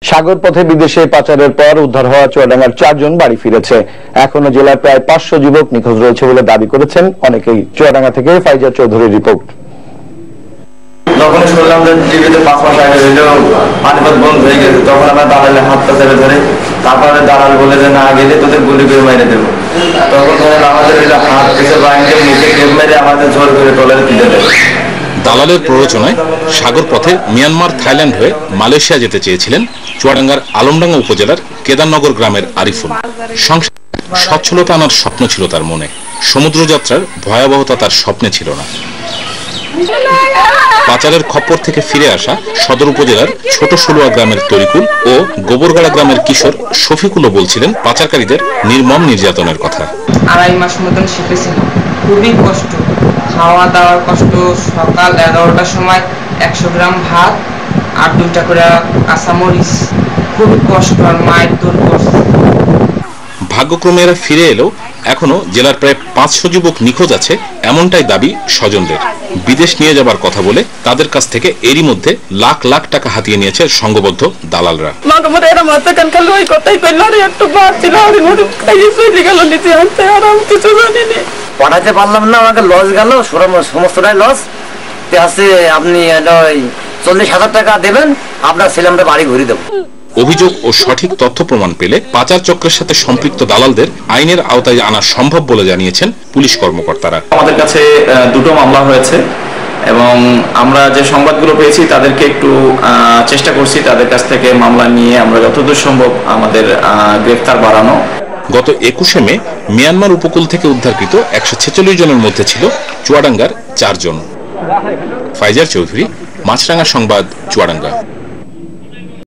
সাগর পথে বিদেশে পাচারের পর উদ্ধার হওয়া চুয়াডাঙ্গার 4 জন বাড়ি ফিরেছে। এখনো জেলার প্রায় 500 যুবক নিখোঁজ রয়েছে বলে দাবি করেছেন অনেকেই। চুয়াডাঙ্গা থেকে ফাইজার চৌধুরীর রিপোর্ট। যখন শুনলাম যে টিভিতে 5 মাস আগে পানিপথ বন্ধ হয়ে গেছে, তখন আমরা দালালের হাতটা চেপে ধরে, তারপরে দালাল বলে যে না গেলে তোদের গুলি করে মেরে দেবো। তখন আমাদের হাত পিছনে বাইরে মুখে টেপ মেরে আমাদের জোর করে তলায় তুলে দেয়। দালালের প্ররোচনায় সাগর পথে মিয়ানমার, থাইল্যান্ড হয়ে মালয়েশিয়া যেতে চেয়েছিলেন চুয়াডাঙ্গার আলমডাঙ্গা উপজেলার কেদারনগর গ্রামের আরিফুল। সংসার সচ্ছলতা আনার স্বপ্ন ছিল তার মনে, সমুদ্রযাত্রার ভয়াবহতা তার স্বপ্নে ছিল না। পাচারের খপ্পর থেকে ফিরে আসা সদর উপজেলার ছোট সলুয়া গ্রামের তরিকুল ও গোবরগাড়া গ্রামের কিশোর শফিকুলও বলছিলেন পাচারকারীদের নির্মম নির্যাতনের কথা। 2.5 মাস মতন শিখেছিল, খুবই কষ্ট, খাওয়া দাওয়ার কষ্ট। সকাল 11টার সময় 100 গ্রাম ভাত আর 2টা করে কাঁচামরিচ, খুবই কষ্ট আর মায়ের দৌড় করছে। ভাগ্যক্রমে এরা ফিরে এলেও এখনো জেলার প্রায় 500 যুবক নিখোঁজ আছে, এমনটাই দাবি স্বজনদের। বিদেশ নিয়ে যাবার কথা বলে তাদের কাছ থেকে এরই মধ্যে লাখ লাখ টাকা হাতিয়ে নিয়েছে সংঘবদ্ধ দালালরা। পড়াতে পারলাম না, আমাকে লস গেল, সমস্তটাই লস। আপনি 40,000 টাকা দেবেন, আপনার ছেলে আমরা বাড়ি ঘুরে দেবো। অভিযোগ ও সঠিক তথ্য প্রমাণ পেলে পাচার চক্রের সাথে সম্পৃক্ত দালালদের আইনের আওতায় আনা সম্ভব বলে জানিয়েছেন পুলিশ কর্মকর্তারা। আমাদের কাছে 2টো মামলা হয়েছে এবং আমরা যে সংবাদগুলো পেয়েছি তাদেরকে একটু চেষ্টা করছি তাদের কাছ থেকে মামলা নিয়ে আমরা যতদূর সম্ভব আমাদের গ্রেফতার বাড়ানো। গত 21শে মে মিয়ানমার উপকূল থেকে উদ্ধারকৃত 146 জনের মধ্যে ছিল চুয়াডাঙ্গার 4 জন। ফাইজার চৌধুরী, মাছরাঙা সংবাদ, চুয়াডাঙ্গা।